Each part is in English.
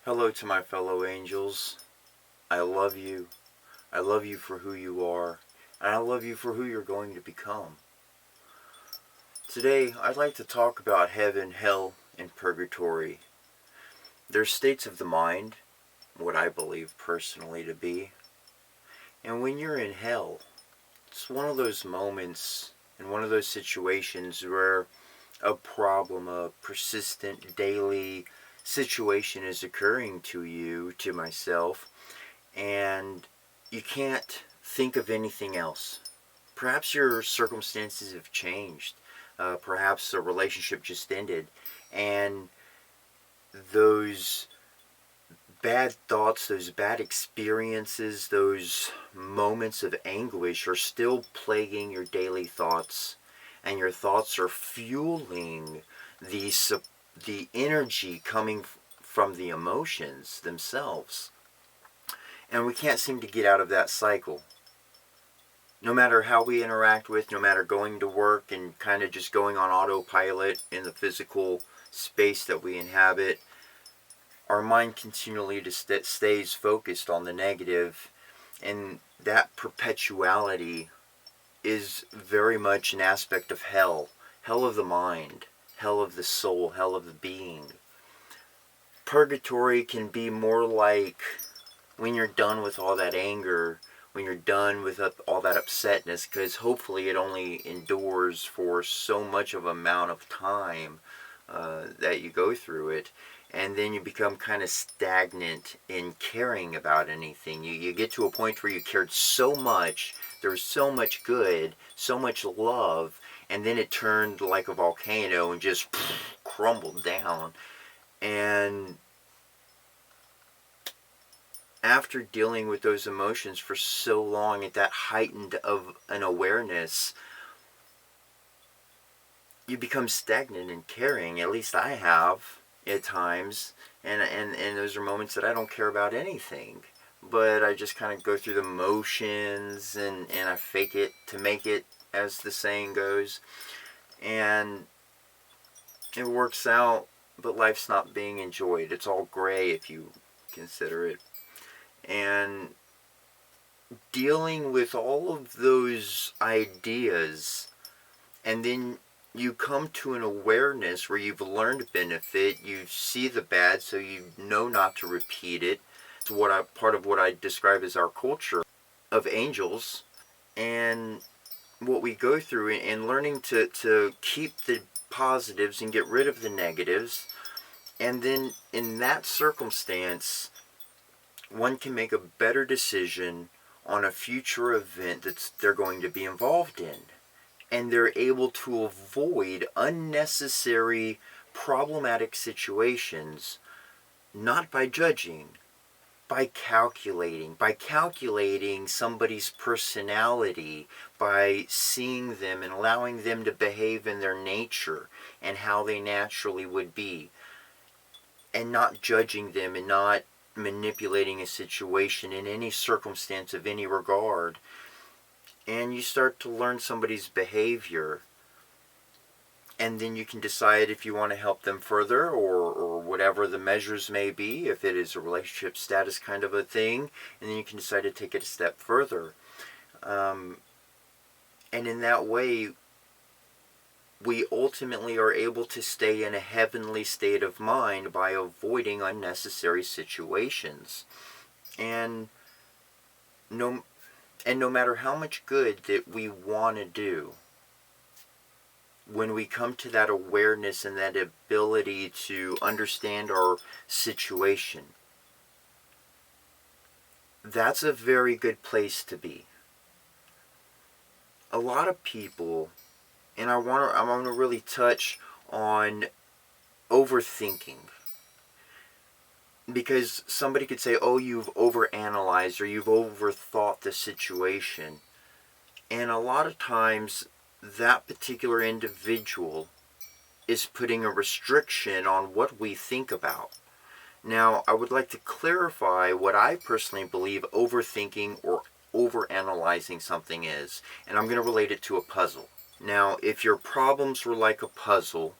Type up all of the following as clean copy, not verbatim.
Hello to my fellow angels. I love you. I love you for who you are. And I love you for who you're going to become. Today, I'd like to talk about heaven, hell, and purgatory. They're states of the mind, what I believe personally to be. And when you're in hell, it's one of those moments and one of those situations where a problem, a persistent daily situation is occurring to you, to myself, and you can't think of anything else. Perhaps your circumstances have changed. Perhaps a relationship just ended, and those bad thoughts, those bad experiences, those moments of anguish are still plaguing your daily thoughts, and your thoughts are fueling the, the energy coming from the emotions themselves. And we can't seem to get out of that cycle. No matter how we interact with, no matter going to work and kind of just going on autopilot in the physical space that we inhabit, our mind continually just stays focused on the negative, and that perpetuality is very much an aspect of hell. Hell of the mind, hell of the soul, hell of the being. Purgatory can be more like when you're done with all that anger, when you're done with all that upsetness, because hopefully it only endures for so much of amount of time that you go through it, and then you become kind of stagnant in caring about anything. You get to a point where you cared so much, there's so much good, so much love, and then it turned like a volcano and just crumbled down. And after dealing with those emotions for so long at that heightened of an awareness, you become stagnant in caring. At least I have at times, and those are moments that I don't care about anything, but I just kind of go through the motions, and I fake it to make it, as the saying goes, and it works out, but life's not being enjoyed. It's all gray if you consider it. And dealing with all of those ideas, and then you come to an awareness where you've learned benefit, you see the bad, so you know not to repeat it. It's part of what I describe as our culture of angels, and what we go through in learning to keep the positives and get rid of the negatives. And then in that circumstance, one can make a better decision on a future event that they're going to be involved in. And they're able to avoid unnecessary problematic situations, not by judging, by calculating somebody's personality, by seeing them and allowing them to behave in their nature and how they naturally would be, and not judging them and not manipulating a situation in any circumstance of any regard. And you start to learn somebody's behavior, and then you can decide if you want to help them further, or whatever the measures may be, if it is a relationship status kind of a thing, and then you can decide to take it a step further. And in that way, we ultimately are able to stay in a heavenly state of mind by avoiding unnecessary situations. And no matter how much good that we want to do, when we come to that awareness and that ability to understand our situation, that's a very good place to be. A lot of people, and I want to really touch on overthinking, because somebody could say, oh, you've overanalyzed or you've overthought the situation. And a lot of times that particular individual is putting a restriction on what we think about. Now, I would like to clarify what I personally believe overthinking or overanalyzing something is, and I'm going to relate it to a puzzle. Now, if your problems were like a puzzle,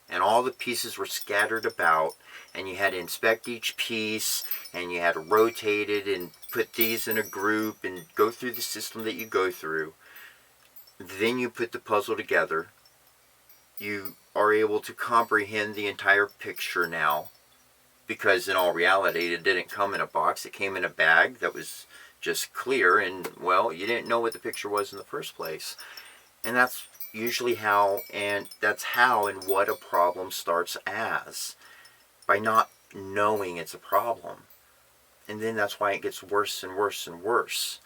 and all the pieces were scattered about, and you had to inspect each piece, and you had to rotate it and put these in a group and go through the system that you go through. Then you put the puzzle together. You are able to comprehend the entire picture now, because in all reality it didn't come in a box. It came in a bag that was just clear, and well, you didn't know what the picture was in the first place. And that's usually how and what a problem starts as, by not knowing it's a problem. And then that's why it gets worse and worse and worse,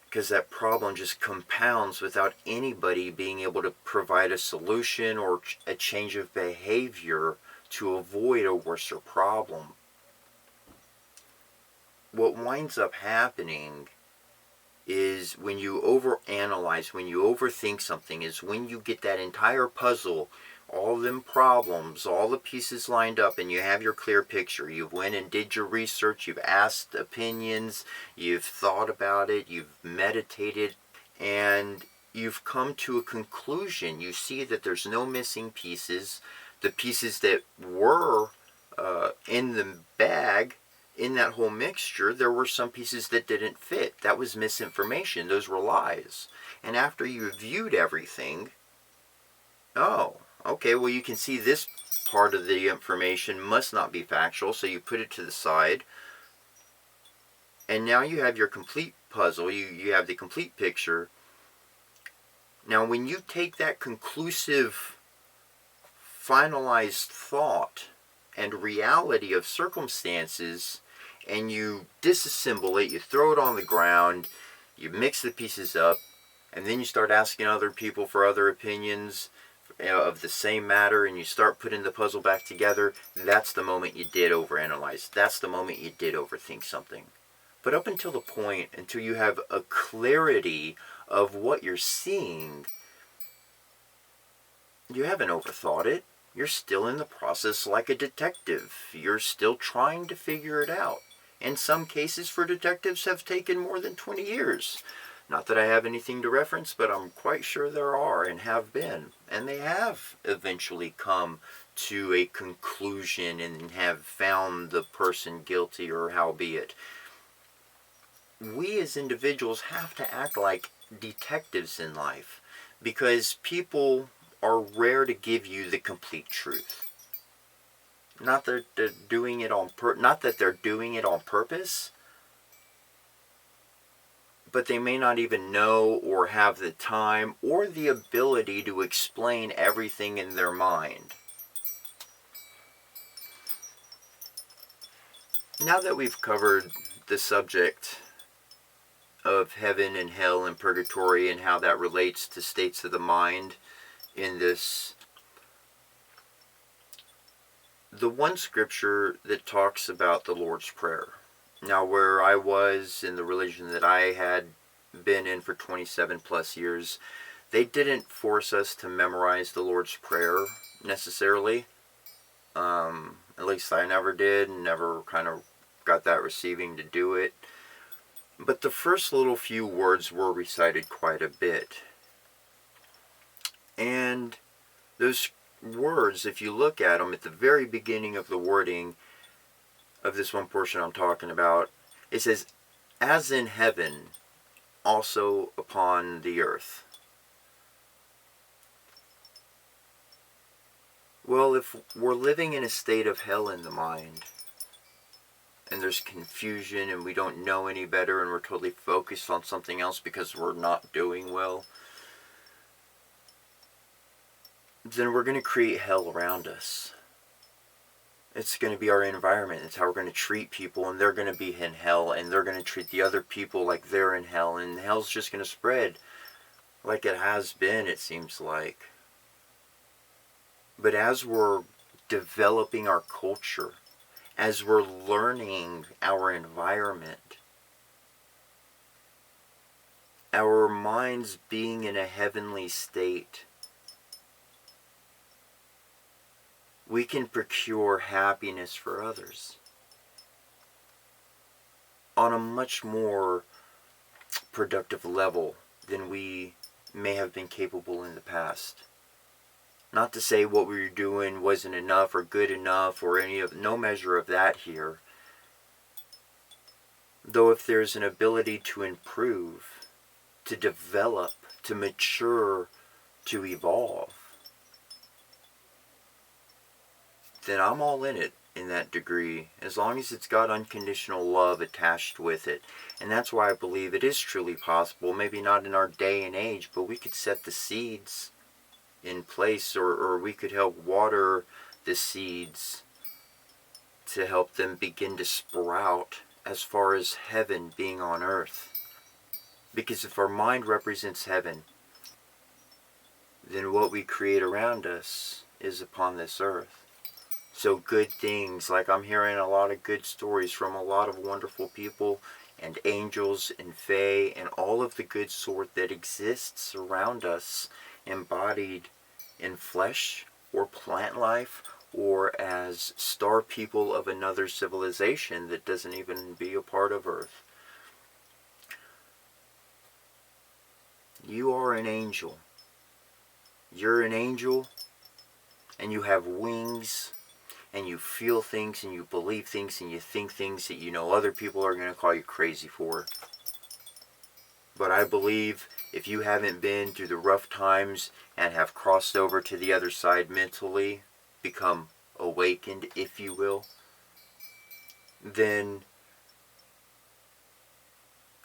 because that problem just compounds without anybody being able to provide a solution or a change of behavior to avoid a worser problem. What winds up happening is, when you overanalyze, when you overthink something, is when you get that entire puzzle, all them problems, all the pieces lined up, and you have your clear picture. You've went and did your research, you've asked opinions, you've thought about it, you've meditated, and you've come to a conclusion. You see that there's no missing pieces. The pieces that were in the bag, in that whole mixture, there were some pieces that didn't fit. That was misinformation. Those were lies. And after you viewed everything, oh, okay, well, you can see this part of the information must not be factual, so you put it to the side. And now you have your complete puzzle. You have the complete picture. Now, when you take that conclusive, finalized thought and reality of circumstances, and you disassemble it, you throw it on the ground, you mix the pieces up, and then you start asking other people for other opinions of the same matter, and you start putting the puzzle back together, that's the moment you did overanalyze. That's the moment you did overthink something. But up until the point, until you have a clarity of what you're seeing, you haven't overthought it. You're still in the process like a detective. You're still trying to figure it out. In some cases, for detectives, have taken more than 20 years. Not that I have anything to reference, but I'm quite sure there are and have been. And they have eventually come to a conclusion and have found the person guilty, or howbeit. We as individuals have to act like detectives in life, because people are rare to give you the complete truth. Not that they're doing it on purpose, but they may not even know or have the time or the ability to explain everything in their mind. Now that we've covered the subject of heaven and hell and purgatory and how that relates to states of the mind in this, the one scripture that talks about the Lord's Prayer. Now, where I was in the religion that I had been in for 27 plus years, they didn't force us to memorize the Lord's Prayer necessarily. At least I never did, and never kind of got that receiving to do it. But the first little few words were recited quite a bit. And those words, if you look at them at the very beginning of the wording of this one portion I'm talking about, it says, as in heaven, also upon the earth. Well, if we're living in a state of hell in the mind, and there's confusion, and we don't know any better, and we're totally focused on something else because we're not doing well, then we're going to create hell around us. It's going to be our environment. It's how we're going to treat people, and they're going to be in hell, and they're going to treat the other people like they're in hell, and hell's just going to spread like it has been, it seems like. But as we're developing our culture, as we're learning our environment, our minds being in a heavenly state, we can procure happiness for others on a much more productive level than we may have been capable in the past. Not to say what we were doing wasn't enough or good enough or no measure of that here. Though if there's an ability to improve, to develop, to mature, to evolve, then I'm all in it in that degree, as long as it's got unconditional love attached with it. And that's why I believe it is truly possible, maybe not in our day and age, but we could set the seeds in place, or we could help water the seeds to help them begin to sprout as far as heaven being on earth. Because if our mind represents heaven, then what we create around us is upon this earth. So good things, like I'm hearing a lot of good stories from a lot of wonderful people and angels and fae and all of the good sort that exists around us, embodied in flesh or plant life or as star people of another civilization that doesn't even be a part of Earth. You are an angel. You're an angel, and you have wings, and you feel things, and you believe things, and you think things that you know other people are going to call you crazy for. But I believe if you haven't been through the rough times and have crossed over to the other side mentally, become awakened, if you will, then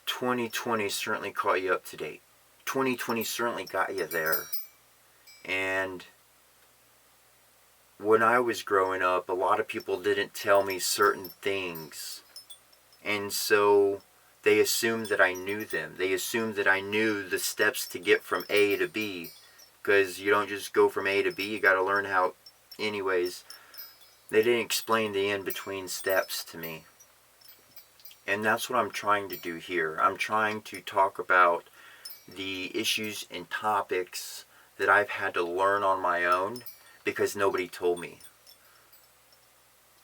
2020 certainly caught you up to date. 2020 certainly got you there. And when I was growing up, a lot of people didn't tell me certain things. And so they assumed that I knew them. They assumed that I knew the steps to get from A to B. Because you don't just go from A to B, you got to learn how. Anyways, they didn't explain the in-between steps to me. And that's what I'm trying to do here. I'm trying to talk about the issues and topics that I've had to learn on my own because nobody told me.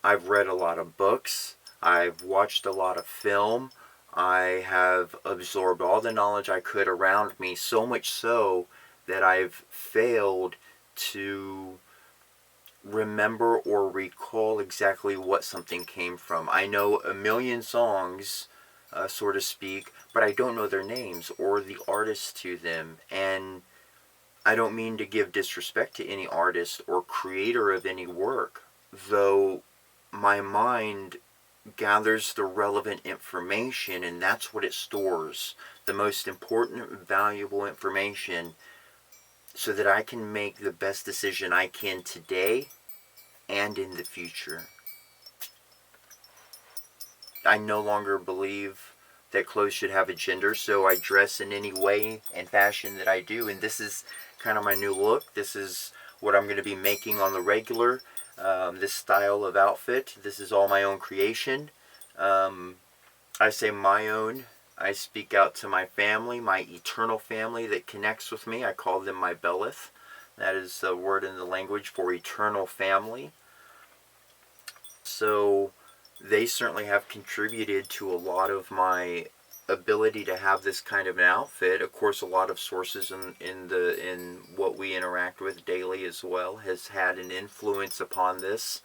I've read a lot of books. I've watched a lot of film. I have absorbed all the knowledge I could around me, so much so that I've failed to remember or recall exactly what something came from. I know a million songs, so to speak, but I don't know their names or the artists to them. And I don't mean to give disrespect to any artist or creator of any work, though my mind gathers the relevant information, and that's what it stores. The most important, valuable information, so that I can make the best decision I can today and in the future. I no longer believe that clothes should have a gender, so I dress in any way and fashion that I do, and this is kind of my new look. This is what I'm going to be making on the regular, this style of outfit. This is all my own creation. I say my own. I speak out to my family, my eternal family that connects with me. I call them my Belith. That is a word in the language for eternal family. So they certainly have contributed to a lot of my ability to have this kind of an outfit. Of course, a lot of sources in what we interact with daily as well has had an influence upon this.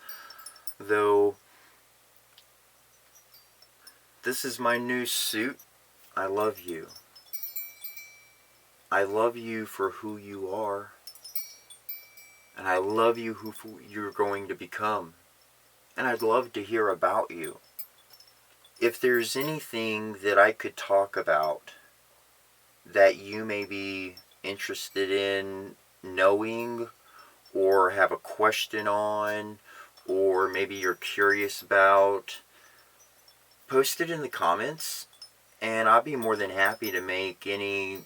Though this is my new suit. I love you. I love you for who you are. And I love you who you're going to become. And I'd love to hear about you. If there's anything that I could talk about that you may be interested in knowing, or have a question on, or maybe you're curious about, post it in the comments, and I'll be more than happy to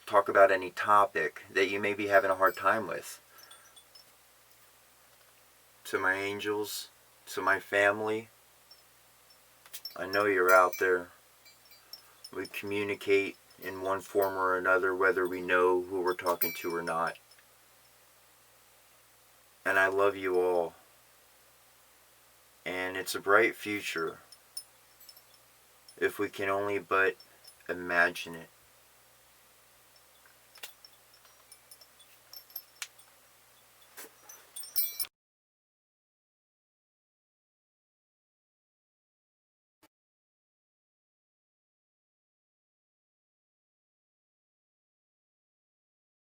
talk about any topic that you may be having a hard time with. To my angels, to my family, I know you're out there. We communicate in one form or another, whether we know who we're talking to or not. And I love you all. And it's a bright future if we can only but imagine it.